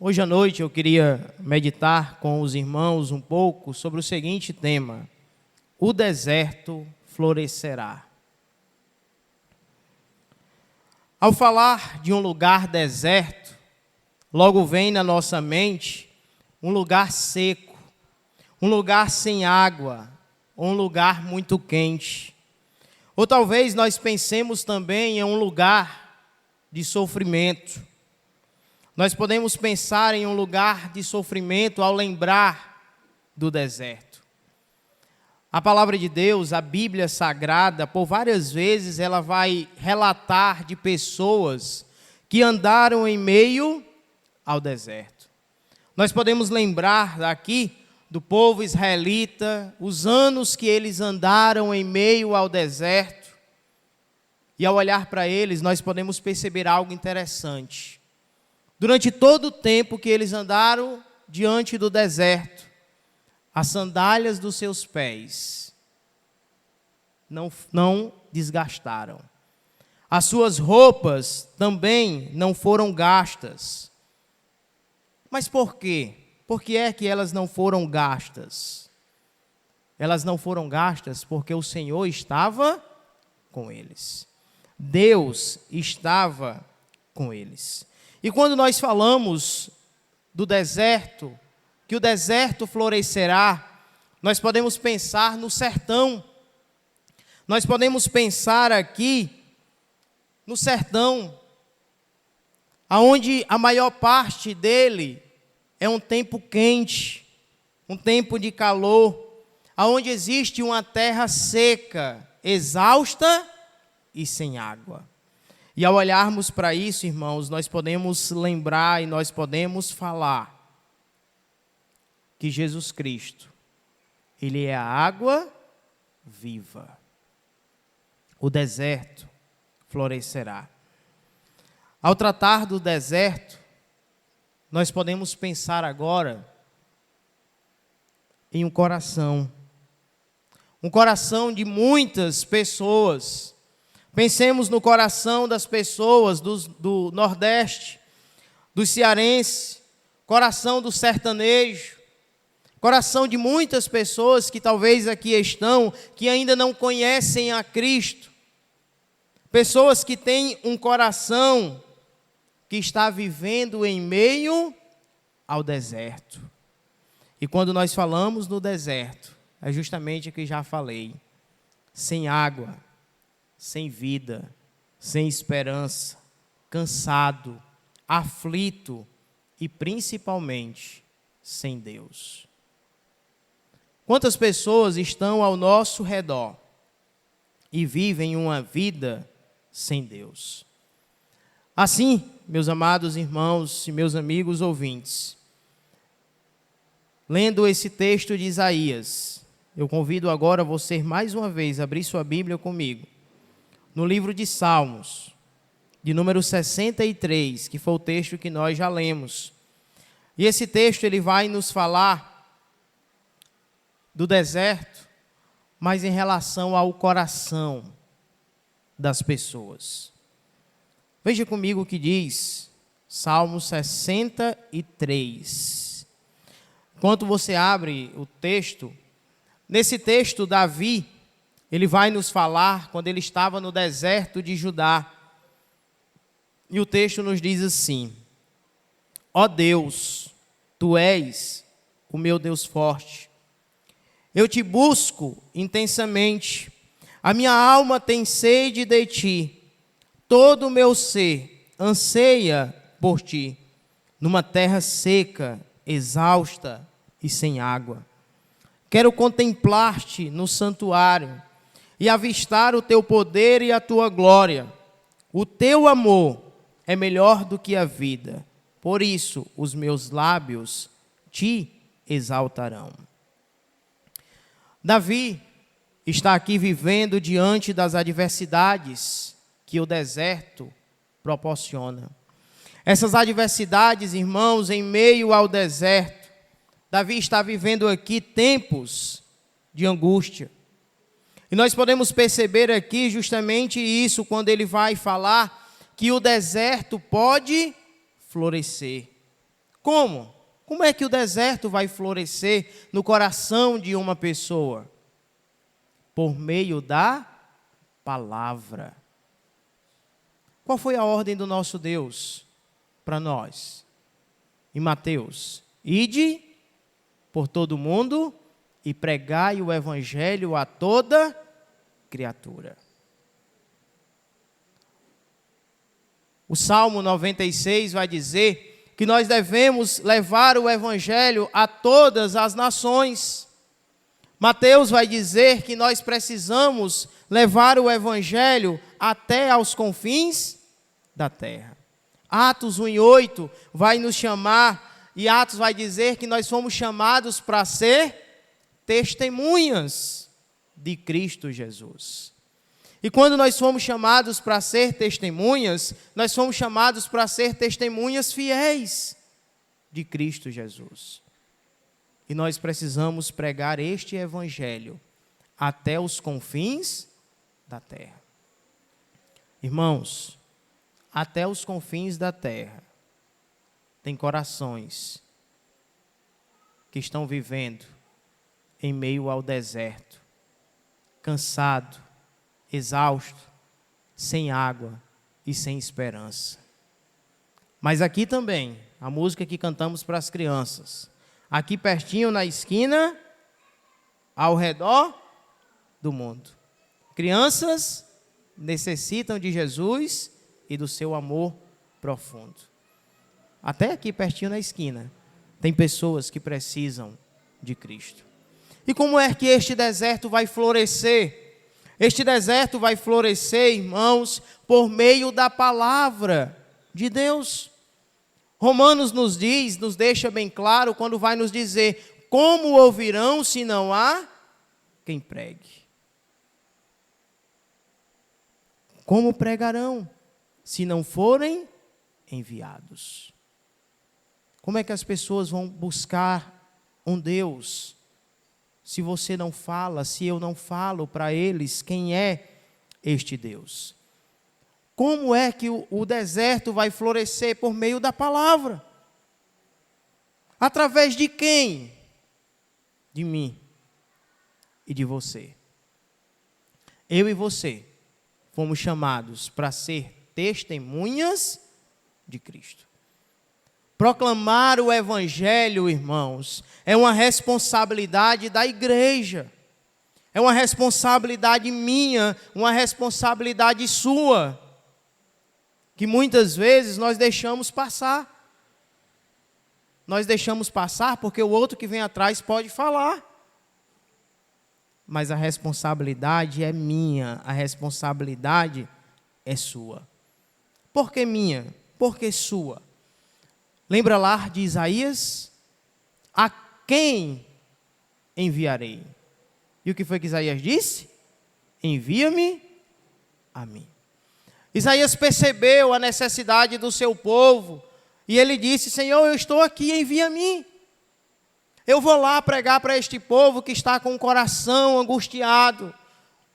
Hoje à noite eu queria meditar com os irmãos um pouco sobre o seguinte tema: o deserto florescerá. Ao falar de um lugar deserto, logo vem na nossa mente um lugar seco, um lugar sem água, um lugar muito quente. Ou talvez nós pensemos também em um lugar de sofrimento. Nós podemos pensar em um lugar de sofrimento ao lembrar do deserto. A palavra de Deus, a Bíblia Sagrada, por várias vezes ela vai relatar de pessoas que andaram em meio ao deserto. Nós podemos lembrar daqui do povo israelita, os anos que eles andaram em meio ao deserto. E ao olhar para eles, nós podemos perceber algo interessante. Durante todo o tempo que eles andaram diante do deserto, as sandálias dos seus pés não desgastaram. As suas roupas também não foram gastas. Mas por quê? Por que é que elas não foram gastas? Elas não foram gastas porque o Senhor estava com eles. Deus estava com eles. E quando nós falamos do deserto, que o deserto florescerá, nós podemos pensar no sertão. Nós podemos pensar aqui no sertão, aonde a maior parte dele é um tempo quente, um tempo de calor, aonde existe uma terra seca, exausta e sem água. E ao olharmos para isso, irmãos, nós podemos lembrar e nós podemos falar que Jesus Cristo, Ele é a água viva. O deserto florescerá. Ao tratar do deserto, nós podemos pensar agora em um coração de muitas pessoas. Pensemos no coração das pessoas do Nordeste, dos cearenses, coração do sertanejo, coração de muitas pessoas que talvez aqui estão, que ainda não conhecem a Cristo. Pessoas que têm um coração que está vivendo em meio ao deserto. E quando nós falamos no deserto, é justamente o que já falei: sem água, sem vida, sem esperança, cansado, aflito e principalmente sem Deus. Quantas pessoas estão ao nosso redor e vivem uma vida sem Deus? Assim, meus amados irmãos e meus amigos ouvintes, lendo esse texto de Isaías, eu convido agora você mais uma vez a abrir sua Bíblia comigo, no livro de Salmos, de número 63, que foi o texto que nós já lemos. E esse texto ele vai nos falar do deserto, mas em relação ao coração das pessoas. Veja comigo o que diz Salmo 63. Enquanto você abre o texto, nesse texto Davi, ele vai nos falar quando ele estava no deserto de Judá. E o texto nos diz assim: ó Deus, Tu és o meu Deus forte. Eu te busco intensamente. A minha alma tem sede de Ti. Todo o meu ser anseia por Ti, numa terra seca, exausta e sem água. Quero contemplar-te no santuário e avistar o Teu poder e a Tua glória. O Teu amor é melhor do que a vida, por isso os meus lábios Te exaltarão. Davi está aqui vivendo diante das adversidades que o deserto proporciona. Essas adversidades, irmãos, em meio ao deserto, Davi está vivendo aqui tempos de angústia. E nós podemos perceber aqui justamente isso, quando ele vai falar que o deserto pode florescer. Como? Como é que o deserto vai florescer no coração de uma pessoa? Por meio da palavra. Qual foi a ordem do nosso Deus para nós? Em Mateus: ide por todo mundo e pregai o evangelho a toda criatura. O Salmo 96 vai dizer que nós devemos levar o evangelho a todas as nações. Mateus vai dizer que nós precisamos levar o evangelho até aos confins da terra. Atos 1:8 vai nos chamar, e Atos vai dizer que nós fomos chamados para ser testemunhas de Cristo Jesus. E quando nós fomos chamados para ser testemunhas, nós fomos chamados para ser testemunhas fiéis de Cristo Jesus. E nós precisamos pregar este evangelho até os confins da terra. Irmãos, até os confins da terra, tem corações que estão vivendo em meio ao deserto, cansado, exausto, sem água e sem esperança. Mas aqui também, a música que cantamos para as crianças, aqui pertinho na esquina, ao redor do mundo. Crianças necessitam de Jesus e do seu amor profundo. Até aqui pertinho na esquina, tem pessoas que precisam de Cristo. E como é que este deserto vai florescer? Este deserto vai florescer, irmãos, por meio da palavra de Deus. Romanos nos diz, nos deixa bem claro, quando vai nos dizer: como ouvirão se não há quem pregue? Como pregarão se não forem enviados? Como é que as pessoas vão buscar um Deus se você não fala, se eu não falo para eles quem é este Deus? Como é que o deserto vai florescer? Por meio da palavra. Através de quem? De mim e de você. Eu e você fomos chamados para ser testemunhas de Cristo. Proclamar o evangelho, irmãos, é uma responsabilidade da igreja. É uma responsabilidade minha, uma responsabilidade sua, que muitas vezes nós deixamos passar. Nós deixamos passar porque o outro que vem atrás pode falar. Mas a responsabilidade é minha, a responsabilidade é sua. Por que minha? Por que sua? Lembra lá de Isaías? A quem enviarei? E o que foi que Isaías disse? Envia-me a mim. Isaías percebeu a necessidade do seu povo e ele disse: Senhor, eu estou aqui, envia a mim. Eu vou lá pregar para este povo que está com o coração angustiado,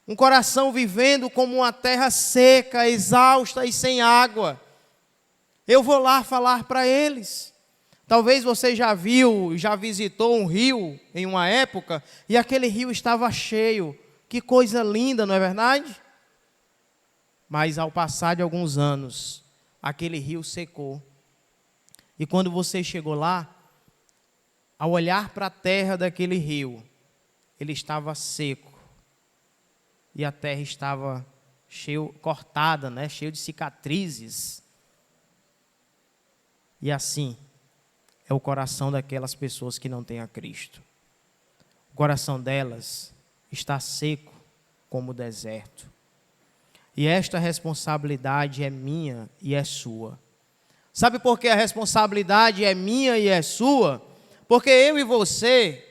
um coração vivendo como uma terra seca, exausta e sem água. Eu vou lá falar para eles. Talvez você já viu, já visitou um rio em uma época e aquele rio estava cheio. Que coisa linda, não é verdade? Mas ao passar de alguns anos, aquele rio secou. E quando você chegou lá, ao olhar para a terra daquele rio, ele estava seco. E a terra estava cortada, né? Cheia de cicatrizes. E assim é o coração daquelas pessoas que não têm a Cristo. O coração delas está seco como o deserto. E esta responsabilidade é minha e é sua. Sabe por que a responsabilidade é minha e é sua? Porque eu e você,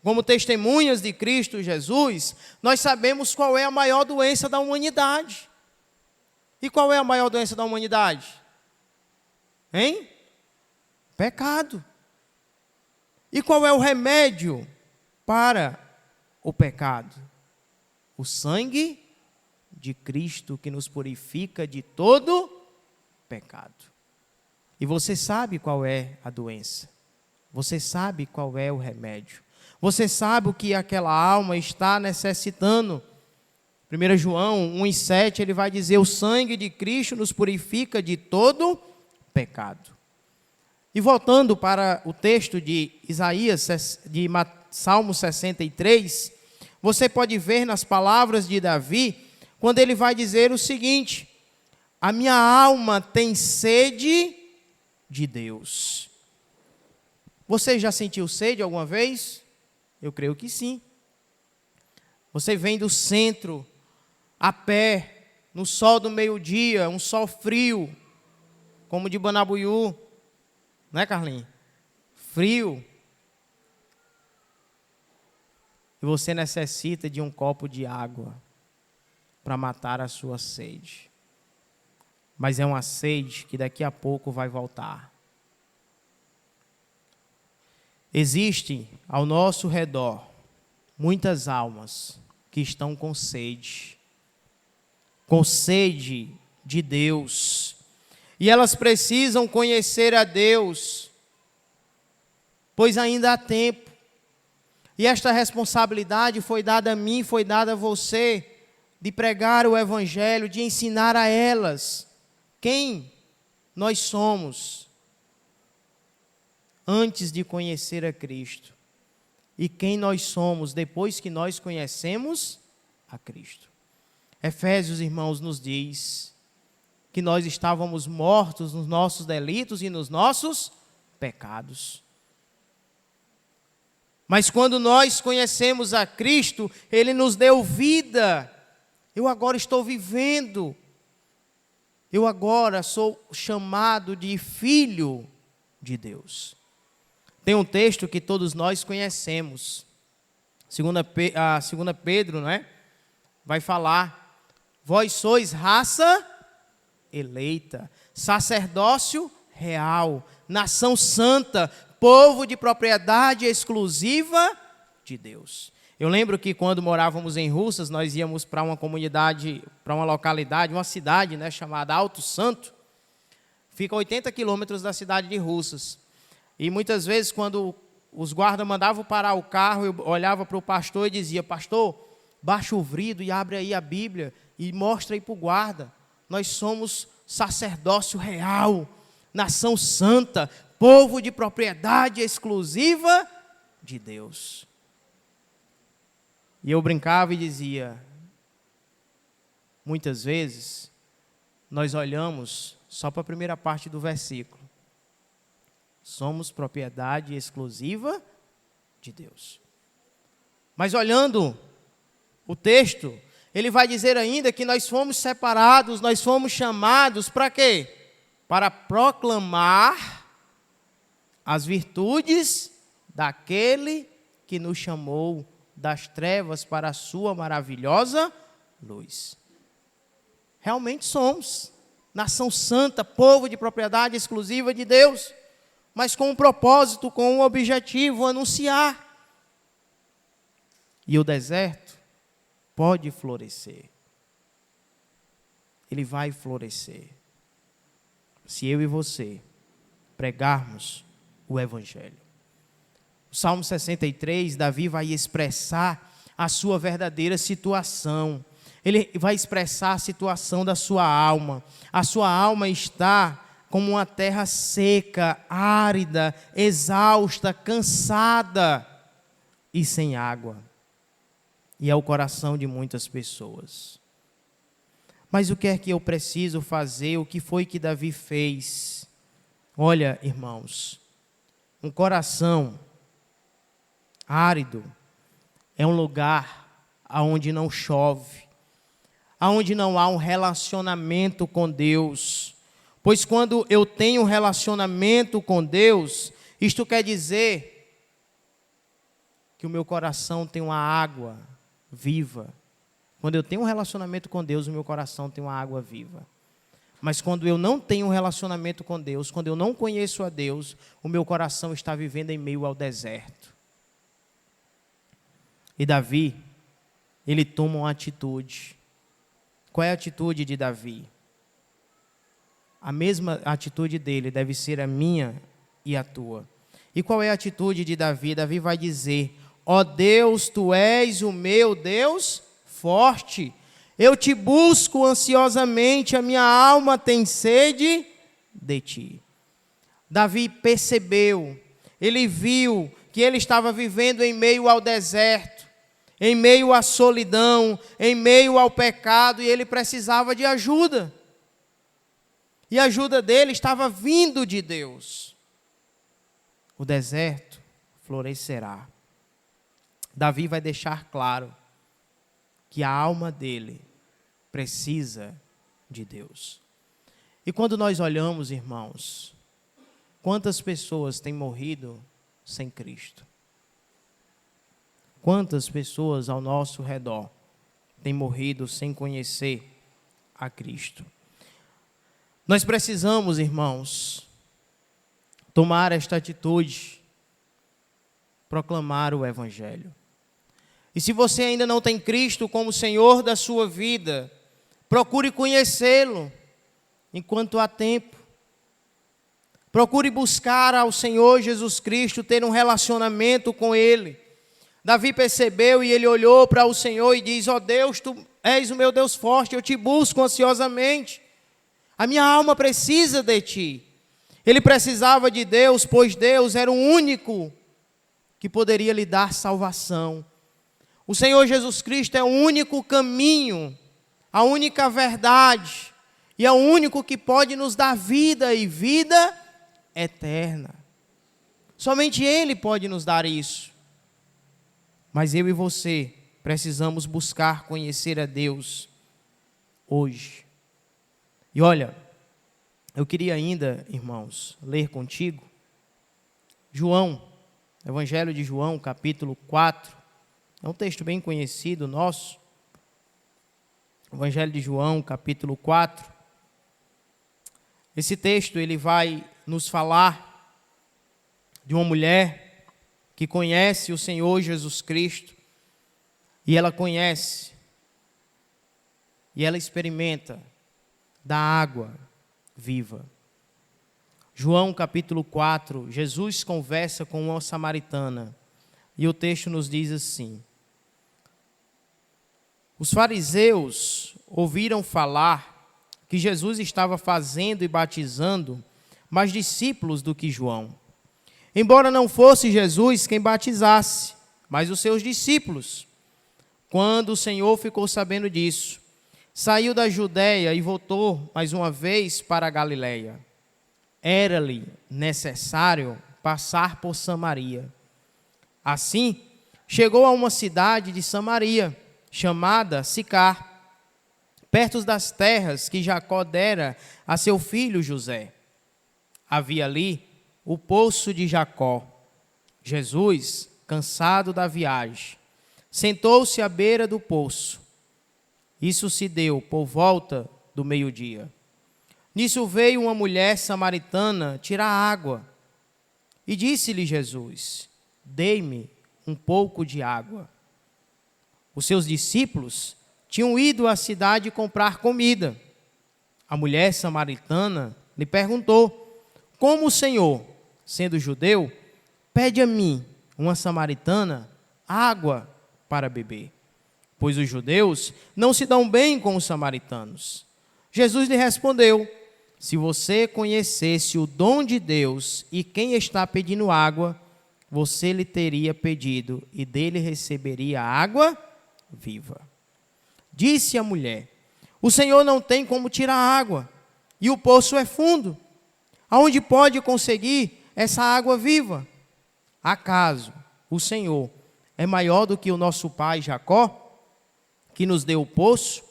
como testemunhas de Cristo Jesus, nós sabemos qual é a maior doença da humanidade. E qual é a maior doença da humanidade? Hein? Pecado. E qual é o remédio para o pecado? O sangue de Cristo que nos purifica de todo pecado. E você sabe qual é a doença. Você sabe qual é o remédio. Você sabe o que aquela alma está necessitando. 1 João 1,7, ele vai dizer: o sangue de Cristo nos purifica de todo pecado. E voltando para o texto de Isaías, de Salmo 63, você pode ver nas palavras de Davi, quando ele vai dizer o seguinte: a minha alma tem sede de Deus. Você já sentiu sede alguma vez? Eu creio que sim. Você vem do centro, a pé, no sol do meio-dia, um sol frio, como de Banabuiú, não é, Carlinhos? Frio. E você necessita de um copo de água para matar a sua sede. Mas é uma sede que daqui a pouco vai voltar. Existem ao nosso redor muitas almas que estão com sede de Deus. E elas precisam conhecer a Deus, pois ainda há tempo. E esta responsabilidade foi dada a mim, foi dada a você, de pregar o Evangelho, de ensinar a elas quem nós somos antes de conhecer a Cristo e quem nós somos depois que nós conhecemos a Cristo. Efésios, irmãos, nos diz que nós estávamos mortos nos nossos delitos e nos nossos pecados. Mas quando nós conhecemos a Cristo, Ele nos deu vida. Eu agora estou vivendo. Eu agora sou chamado de filho de Deus. Tem um texto que todos nós conhecemos. A 2 Pedro, não é? Vai falar: vós sois raça eleita, sacerdócio real, nação santa, povo de propriedade exclusiva de Deus. Eu lembro que quando morávamos em Russas, nós íamos para uma comunidade, para uma localidade, uma cidade, né, chamada Alto Santo. Fica a 80 quilômetros da cidade de Russas. E muitas vezes, quando os guardas mandavam parar o carro, eu olhava para o pastor e dizia: pastor, baixa o vidro e abre aí a Bíblia e mostra aí para o guarda. Nós somos sacerdócio real, nação santa, povo de propriedade exclusiva de Deus. E eu brincava e dizia: muitas vezes, nós olhamos só para a primeira parte do versículo. Somos propriedade exclusiva de Deus. Mas olhando o texto, ele vai dizer ainda que nós fomos separados, nós fomos chamados para quê? Para proclamar as virtudes daquele que nos chamou das trevas para a sua maravilhosa luz. Realmente somos nação santa, povo de propriedade exclusiva de Deus, mas com um propósito, com um objetivo: anunciar. E o deserto pode florescer. Ele vai florescer se eu e você pregarmos o Evangelho. O Salmo 63, Davi vai expressar a sua verdadeira situação. Ele vai expressar a situação da sua alma. A sua alma está como uma terra seca, árida, exausta, cansada e sem água. E é o coração de muitas pessoas. Mas o que é que eu preciso fazer? O que foi que Davi fez? Olha, irmãos, um coração árido é um lugar onde não chove, onde não há um relacionamento com Deus. Pois quando eu tenho um relacionamento com Deus, isto quer dizer que o meu coração tem uma água viva. Quando eu tenho um relacionamento com Deus, o meu coração tem uma água viva. Mas quando eu não tenho um relacionamento com Deus, quando eu não conheço a Deus, o meu coração está vivendo em meio ao deserto. E Davi, ele toma uma atitude. Qual é a atitude de Davi? a mesma atitude dele deve ser a minha e a tua. E qual é a atitude de Davi? Davi vai dizer: ó Deus, tu és o meu Deus forte. Eu te busco ansiosamente, a minha alma tem sede de ti. Davi percebeu, ele viu que ele estava vivendo em meio ao deserto, em meio à solidão, em meio ao pecado, e ele precisava de ajuda. E a ajuda dele estava vindo de Deus. O deserto florescerá. Davi vai deixar claro que a alma dele precisa de Deus. E quando nós olhamos, irmãos, quantas pessoas têm morrido sem Cristo? Quantas pessoas ao nosso redor têm morrido sem conhecer a Cristo? Nós precisamos, irmãos, tomar esta atitude, proclamar o Evangelho. E se você ainda não tem Cristo como Senhor da sua vida, procure conhecê-lo enquanto há tempo. Procure buscar ao Senhor Jesus Cristo, ter um relacionamento com Ele. Davi percebeu e ele olhou para o Senhor e diz: ó Deus, tu és o meu Deus forte, eu te busco ansiosamente. A minha alma precisa de ti. Ele precisava de Deus, pois Deus era o único que poderia lhe dar salvação. O Senhor Jesus Cristo é o único caminho, a única verdade, e é o único que pode nos dar vida e vida eterna. Somente Ele pode nos dar isso. Mas eu e você precisamos buscar conhecer a Deus hoje. E olha, eu queria ainda, irmãos, ler contigo João, Evangelho de João, capítulo 4. É um texto bem conhecido nosso. Evangelho de João, capítulo 4. Esse texto ele vai nos falar de uma mulher que conhece o Senhor Jesus Cristo, e ela conhece, e ela experimenta da água viva. João capítulo 4, Jesus conversa com uma samaritana, e o texto nos diz assim: os fariseus ouviram falar que Jesus estava fazendo e batizando mais discípulos do que João. Embora não fosse Jesus quem batizasse, mas os seus discípulos. Quando o Senhor ficou sabendo disso, saiu da Judéia e voltou mais uma vez para a Galiléia. Era-lhe necessário passar por Samaria. Assim, chegou a uma cidade de Samaria, chamada Sicar, perto das terras que Jacó dera a seu filho José. Havia ali o poço de Jacó. Jesus, cansado da viagem, sentou-se à beira do poço. Isso se deu por volta do meio-dia. Nisso veio uma mulher samaritana tirar água. E disse-lhe Jesus: dê-me um pouco de água. Os seus discípulos tinham ido à cidade comprar comida. A mulher samaritana lhe perguntou: como o Senhor, sendo judeu, pede a mim, uma samaritana, água para beber? Pois os judeus não se dão bem com os samaritanos. Jesus lhe respondeu: se você conhecesse o dom de Deus e quem está pedindo água, você lhe teria pedido e dele receberia água viva. Disse a mulher: o Senhor não tem como tirar água, e o poço é fundo. Aonde pode conseguir essa água viva? Acaso o Senhor é maior do que o nosso pai Jacó, que nos deu o poço,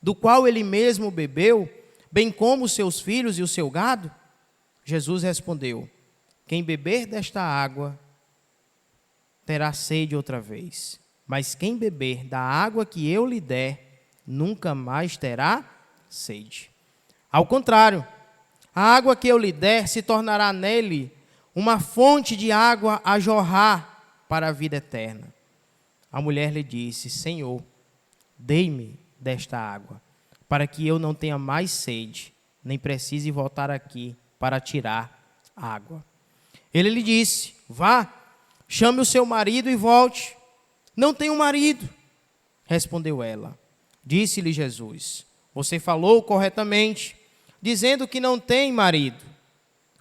do qual ele mesmo bebeu, bem como os seus filhos e o seu gado? Jesus respondeu: quem beber desta água terá sede outra vez, mas quem beber da água que eu lhe der, nunca mais terá sede. Ao contrário, a água que eu lhe der se tornará nele uma fonte de água a jorrar para a vida eterna. A mulher lhe disse: Senhor, dei-me desta água, para que eu não tenha mais sede nem precise voltar aqui para tirar água. Ele lhe disse: vá, chame o seu marido e volte. Não tenho marido, respondeu ela. Disse-lhe Jesus: você falou corretamente, dizendo que não tem marido.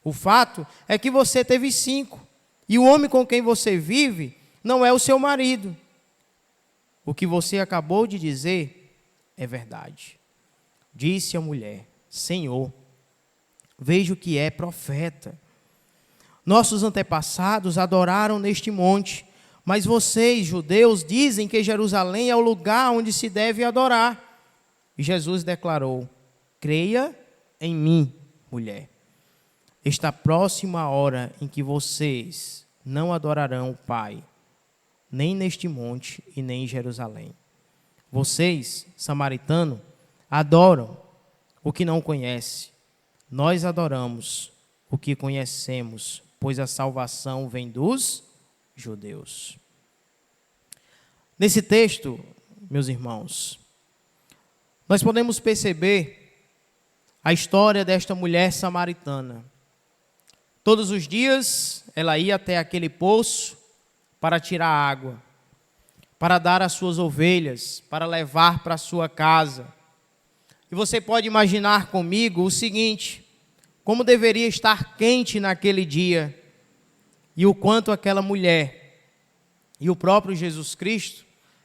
O fato é que você teve 5, e o homem com quem você vive não é o seu marido. O que você acabou de dizer é verdade. Disse a mulher: Senhor, vejo que é profeta. Nossos antepassados adoraram neste monte, mas vocês, judeus, dizem que Jerusalém é o lugar onde se deve adorar. E Jesus declarou: creia em mim, mulher. Está próxima a hora em que vocês não adorarão o Pai, nem neste monte e nem em Jerusalém. Vocês, samaritanos, adoram o que não conhece. Nós adoramos o que conhecemos, pois a salvação vem dos judeus. Nesse texto, meus irmãos, nós podemos perceber a história desta mulher samaritana. Todos os dias ela ia até aquele poço para tirar água, para dar às suas ovelhas, para levar para a sua casa. E você pode imaginar comigo o seguinte: como deveria estar quente naquele dia, e o quanto aquela mulher e o próprio Jesus Cristo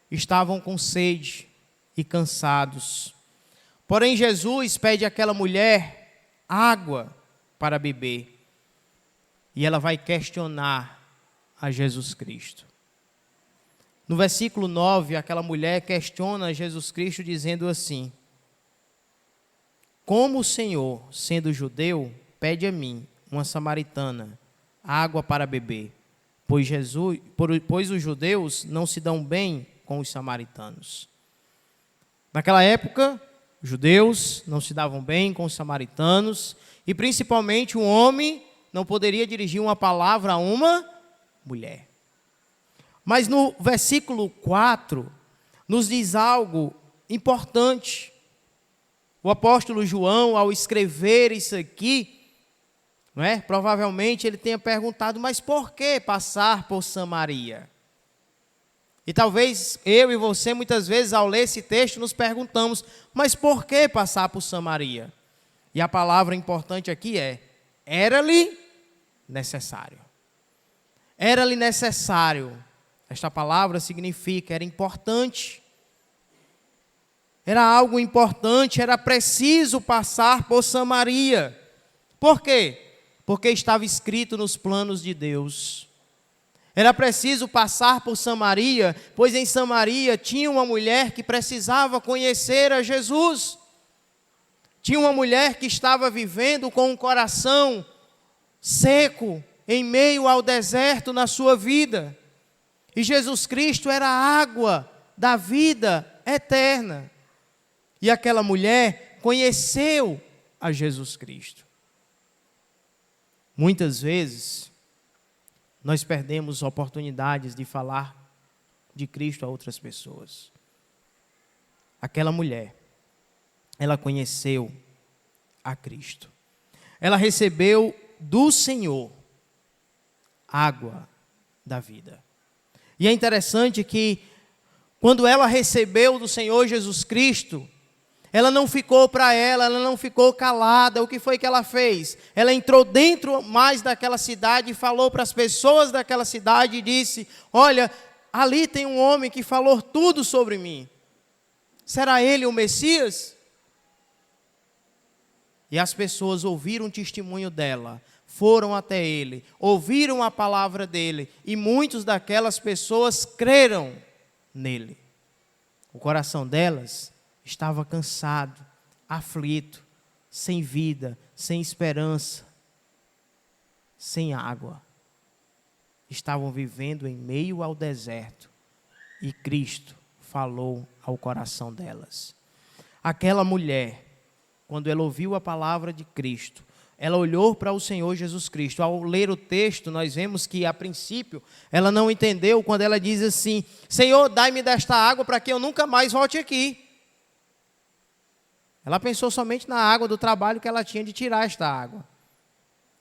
estavam com sede e cansados. Porém, Jesus pede àquela mulher água para beber. E ela vai questionar a Jesus Cristo. No versículo 9, aquela mulher questiona Jesus Cristo dizendo assim: como o Senhor, sendo judeu, pede a mim, uma samaritana, água para beber, pois os judeus não se dão bem com os samaritanos. Naquela época, os judeus não se davam bem com os samaritanos, e principalmente um homem não poderia dirigir uma palavra a uma mulher. Mas no versículo 4, nos diz algo importante. O apóstolo João, ao escrever isso aqui, provavelmente ele tenha perguntado: mas por que passar por Samaria? E talvez eu e você, muitas vezes, ao ler esse texto, nos perguntamos: mas por que passar por Samaria? E a palavra importante aqui é: era-lhe necessário. Era-lhe necessário. Esta palavra significa, era importante. Era algo importante, era preciso passar por Samaria. Por quê? Porque estava escrito nos planos de Deus. Era preciso passar por Samaria, pois em Samaria tinha uma mulher que precisava conhecer a Jesus. Tinha uma mulher que estava vivendo com um coração seco, em meio ao deserto na sua vida. E Jesus Cristo era a água da vida eterna. E aquela mulher conheceu a Jesus Cristo. Muitas vezes, nós perdemos oportunidades de falar de Cristo a outras pessoas. Aquela mulher, ela conheceu a Cristo. Ela recebeu do Senhor água da vida. E é interessante que, quando ela recebeu do Senhor Jesus Cristo, ela não ficou para ela não ficou calada. O que foi que ela fez? Ela entrou dentro mais daquela cidade e falou para as pessoas daquela cidade e disse: olha, ali tem um homem que falou tudo sobre mim. Será ele o Messias? E as pessoas ouviram o testemunho dela, foram até ele, ouviram a palavra dele, e muitos daquelas pessoas creram nele. O coração delas estava cansado, aflito, sem vida, sem esperança, sem água. Estavam vivendo em meio ao deserto, e Cristo falou ao coração delas. Aquela mulher, quando ela ouviu a palavra de Cristo, ela olhou para o Senhor Jesus Cristo. Ao ler o texto, nós vemos que, a princípio, ela não entendeu quando ela diz assim: Senhor, dai-me desta água para que eu nunca mais volte aqui. Ela pensou somente na água do trabalho que ela tinha de tirar esta água.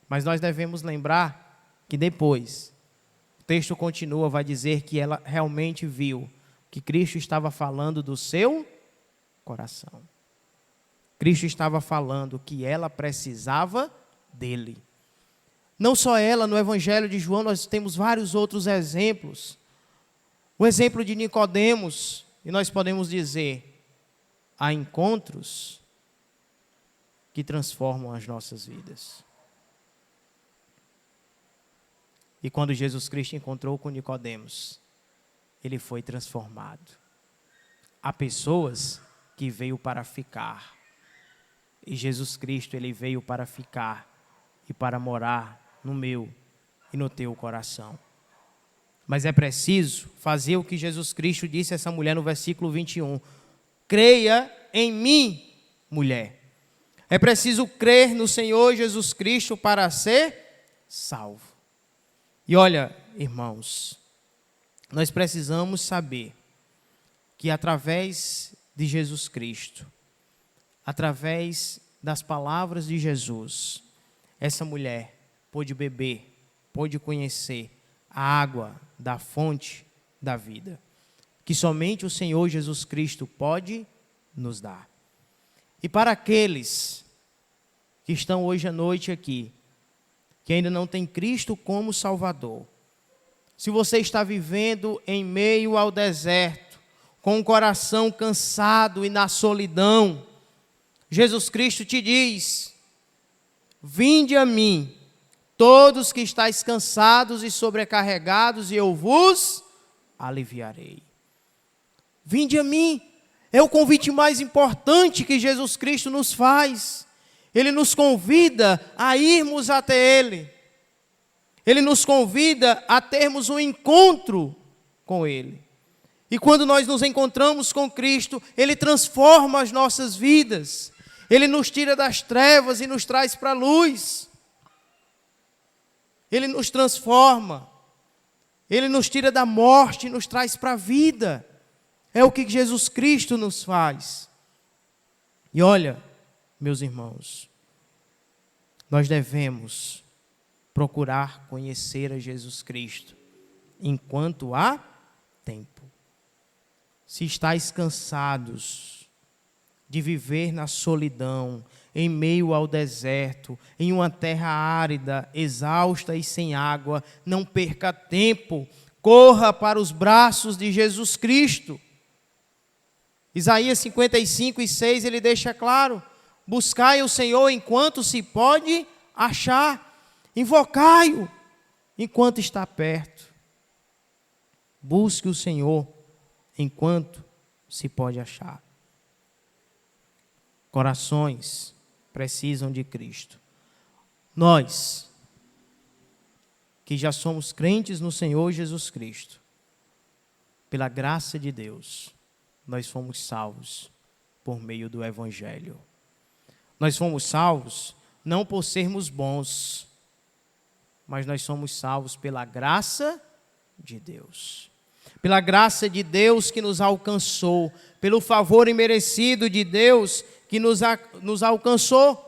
Mas nós devemos lembrar que depois, o texto continua, vai dizer que ela realmente viu que Cristo estava falando do seu coração. Cristo estava falando que ela precisava dele. Não só ela, no Evangelho de João nós temos vários outros exemplos. O exemplo de Nicodemos, e nós podemos dizer, há encontros que transformam as nossas vidas. E quando Jesus Cristo encontrou com Nicodemos, ele foi transformado. Há pessoas que veio para ficar. E Jesus Cristo, ele veio para ficar e para morar no meu e no teu coração. Mas é preciso fazer o que Jesus Cristo disse a essa mulher no versículo 21. Creia em mim, mulher. É preciso crer no Senhor Jesus Cristo para ser salvo. E olha, irmãos, nós precisamos saber que através de Jesus Cristo, através das palavras de Jesus, essa mulher pôde beber, pôde conhecer a água da fonte da vida, que somente o Senhor Jesus Cristo pode nos dar. E para aqueles que estão hoje à noite aqui, que ainda não têm Cristo como Salvador, se você está vivendo em meio ao deserto, com o coração cansado e na solidão, Jesus Cristo te diz: vinde a mim, todos que estáis cansados e sobrecarregados, e eu vos aliviarei. Vinde a mim, é o convite mais importante que Jesus Cristo nos faz. Ele nos convida a irmos até Ele. Ele nos convida a termos um encontro com Ele. E quando nós nos encontramos com Cristo, Ele transforma as nossas vidas. Ele nos tira das trevas e nos traz para a luz. Ele nos transforma. Ele nos tira da morte e nos traz para a vida. É o que Jesus Cristo nos faz. E olha, meus irmãos, nós devemos procurar conhecer a Jesus Cristo enquanto há tempo. Se estáis cansados de viver na solidão, em meio ao deserto, em uma terra árida, exausta e sem água, não perca tempo, corra para os braços de Jesus Cristo. Isaías 55:6, ele deixa claro: buscai o Senhor enquanto se pode achar, invocai-o enquanto está perto. Busque o Senhor enquanto se pode achar. Corações precisam de Cristo. Nós, que já somos crentes no Senhor Jesus Cristo, pela graça de Deus, nós fomos salvos por meio do Evangelho. Nós fomos salvos não por sermos bons, mas nós somos salvos pela graça de Deus. Pela graça de Deus que nos alcançou, pelo favor imerecido de Deus que nos alcançou.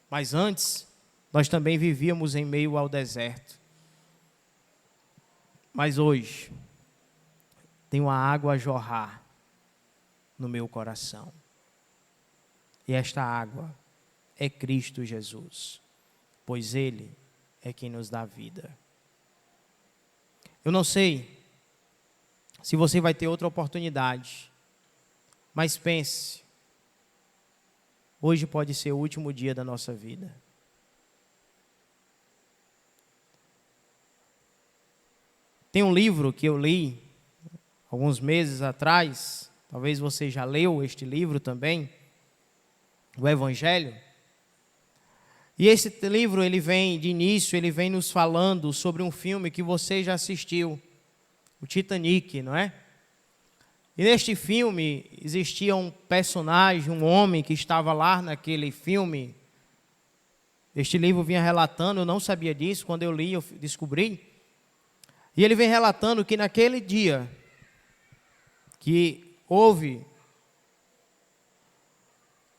Mas antes, nós também vivíamos em meio ao deserto. Mas hoje, tem uma água a jorrar no meu coração. E esta água é Cristo Jesus, pois Ele é quem nos dá vida. Eu não sei se você vai ter outra oportunidade, mas pense, hoje pode ser o último dia da nossa vida. Tem um livro que eu li alguns meses atrás, talvez você já leu este livro também, o Evangelho. E esse livro, ele vem nos falando sobre um filme que você já assistiu, o Titanic, não é? E neste filme existia um personagem, um homem que estava lá naquele filme. Este livro vinha relatando, eu não sabia disso, quando eu li eu descobri. E ele vem relatando que naquele dia que houve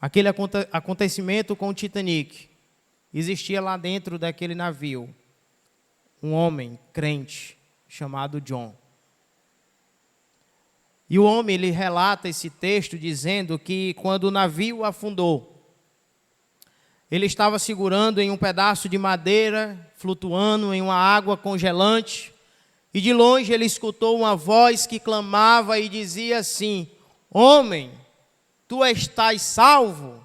aquele acontecimento com o Titanic, existia lá dentro daquele navio um homem crente chamado John. E o homem, ele relata esse texto dizendo que quando o navio afundou, ele estava segurando em um pedaço de madeira, flutuando em uma água congelante, e de longe ele escutou uma voz que clamava e dizia assim: homem, tu estás salvo?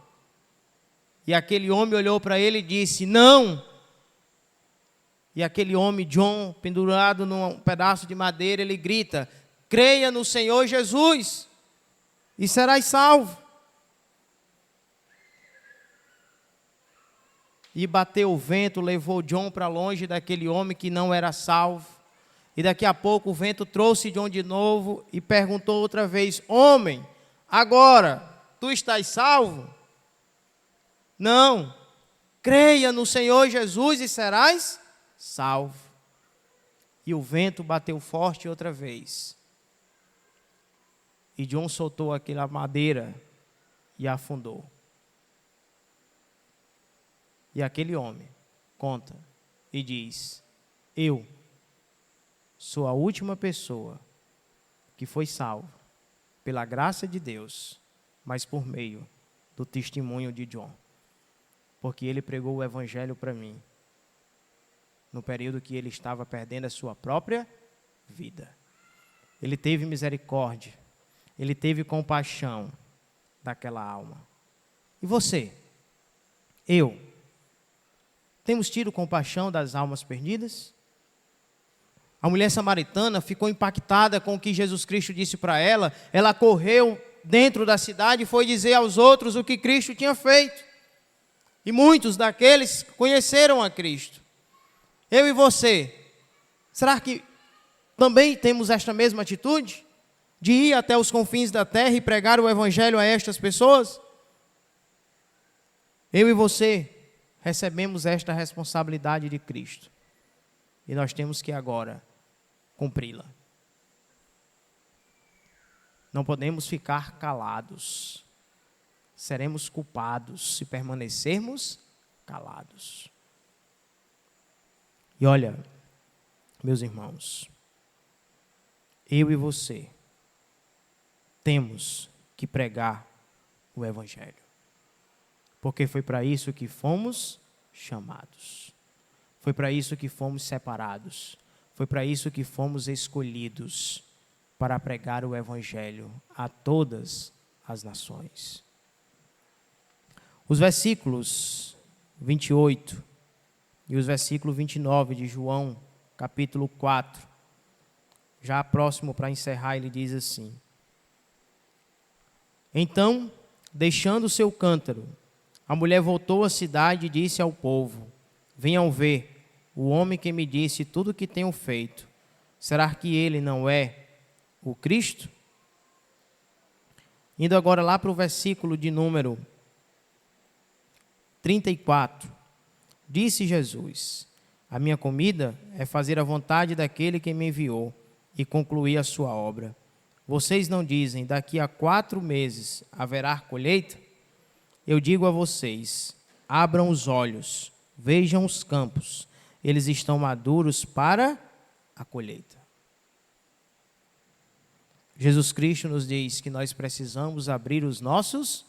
E aquele homem olhou para ele e disse: não. E aquele homem, John, pendurado num pedaço de madeira, ele grita: creia no Senhor Jesus e serás salvo. E bateu o vento, levou John para longe daquele homem que não era salvo. E daqui a pouco o vento trouxe John de novo e perguntou outra vez: homem, agora tu estás salvo? Não. Creia no Senhor Jesus e serás salvo. E o vento bateu forte outra vez. E John soltou aquela madeira e afundou. E aquele homem conta e diz: eu sou a última pessoa que foi salva pela graça de Deus, mas por meio do testemunho de John. Porque ele pregou o evangelho para mim, no período que ele estava perdendo a sua própria vida. Ele teve misericórdia, ele teve compaixão daquela alma. E você? Eu? Temos tido compaixão das almas perdidas? A mulher samaritana ficou impactada com o que Jesus Cristo disse para ela. Ela correu dentro da cidade e foi dizer aos outros o que Cristo tinha feito. E muitos daqueles conheceram a Cristo. Eu e você, será que também temos esta mesma atitude? De ir até os confins da terra e pregar o evangelho a estas pessoas? Eu e você recebemos esta responsabilidade de Cristo. E nós temos que agora cumpri-la. Não podemos ficar calados. Seremos culpados se permanecermos calados. E olha, meus irmãos, eu e você temos que pregar o evangelho. Porque foi para isso que fomos chamados. Foi para isso que fomos separados. Foi para isso que fomos escolhidos, para pregar o evangelho a todas as nações. Os versículos 28 e os versículos 29 de João, capítulo 4, já próximo para encerrar, ele diz assim: então, deixando o seu cântaro, a mulher voltou à cidade e disse ao povo: venham ver o homem que me disse tudo o que tenho feito. Será que ele não é o Cristo? Indo agora lá para o versículo de número 34. Disse Jesus: a minha comida é fazer a vontade daquele que me enviou e concluir a sua obra. Vocês não dizem: daqui a 4 meses haverá colheita? Eu digo a vocês: abram os olhos, vejam os campos, eles estão maduros para a colheita. Jesus Cristo nos diz que nós precisamos abrir os nossos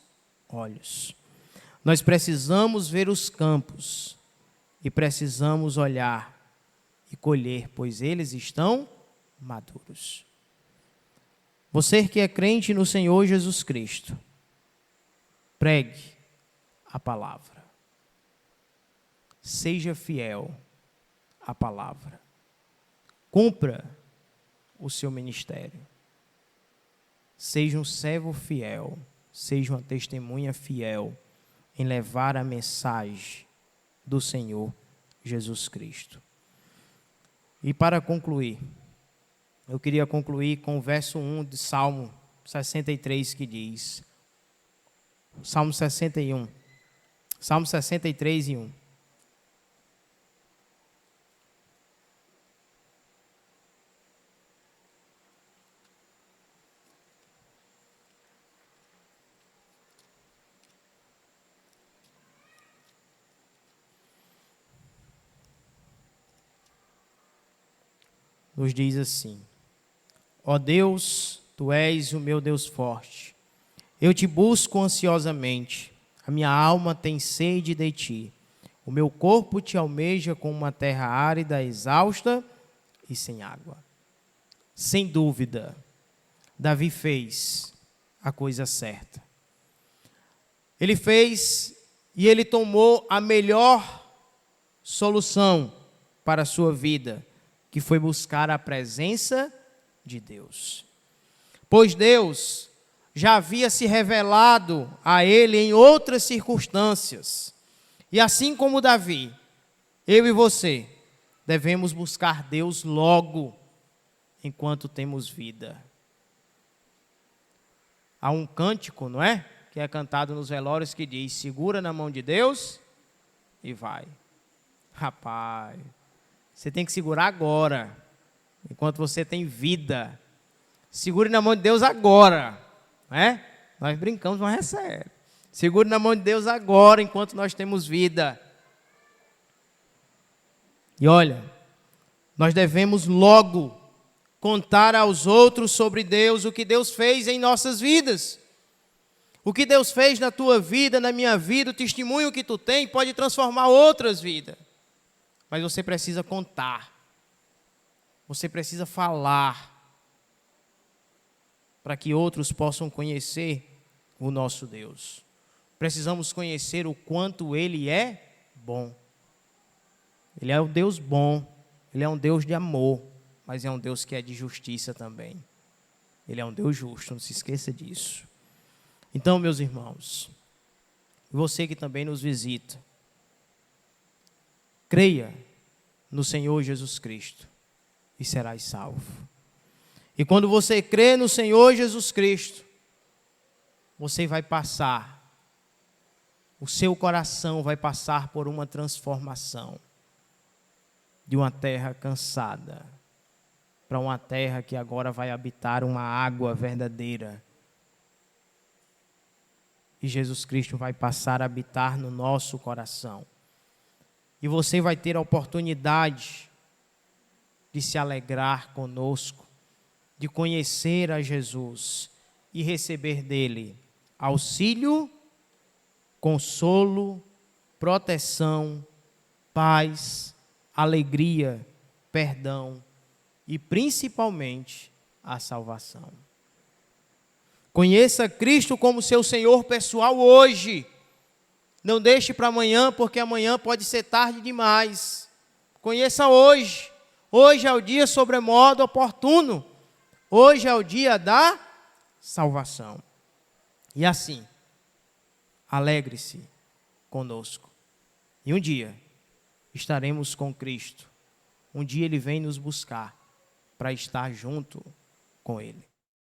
olhos. Nós precisamos ver os campos e precisamos olhar e colher, pois eles estão maduros. Você que é crente no Senhor Jesus Cristo, pregue a palavra. Seja fiel à palavra. Cumpra o seu ministério. Seja um servo fiel, seja uma testemunha fiel em levar a mensagem do Senhor Jesus Cristo. E para concluir, eu queria concluir com o verso 1 de Salmo 63 que diz, Salmo 61, Salmo 63 e 1. nos diz assim: ó Deus, tu és o meu Deus forte. Eu te busco ansiosamente. A minha alma tem sede de ti. O meu corpo te almeja como uma terra árida, exausta e sem água. Sem dúvida, Davi fez a coisa certa. Ele fez e ele tomou a melhor solução para a sua vida, que foi buscar a presença de Deus. Pois Deus já havia se revelado a ele em outras circunstâncias. E assim como Davi, eu e você devemos buscar Deus logo, enquanto temos vida. Há um cântico, não é? Que é cantado nos velórios que diz: segura na mão de Deus e vai. Rapaz, você tem que segurar agora, enquanto você tem vida. Segure na mão de Deus agora, né? Nós brincamos, mas é sério. Segure na mão de Deus agora, enquanto nós temos vida. E olha, nós devemos logo contar aos outros sobre Deus, o que Deus fez em nossas vidas. O que Deus fez na tua vida, na minha vida, o testemunho que tu tem pode transformar outras vidas. Mas você precisa contar. Você precisa falar, para que outros possam conhecer o nosso Deus. Precisamos conhecer o quanto Ele é bom. Ele é um Deus bom, Ele é um Deus de amor, mas é um Deus que é de justiça também. Ele é um Deus justo, não se esqueça disso. Então, meus irmãos, você que também nos visita, creia no Senhor Jesus Cristo e serás salvo. E quando você crê no Senhor Jesus Cristo, você vai passar, o seu coração vai passar por uma transformação de uma terra cansada para uma terra que agora vai habitar uma água verdadeira. E Jesus Cristo vai passar a habitar no nosso coração. E você vai ter a oportunidade de se alegrar conosco, de conhecer a Jesus e receber dele auxílio, consolo, proteção, paz, alegria, perdão e principalmente a salvação. Conheça Cristo como seu Senhor pessoal hoje. Não deixe para amanhã, porque amanhã pode ser tarde demais. Conheça hoje. Hoje é o dia sobremodo oportuno. Hoje é o dia da salvação. E assim, alegre-se conosco. E um dia estaremos com Cristo. Um dia Ele vem nos buscar para estar junto com Ele.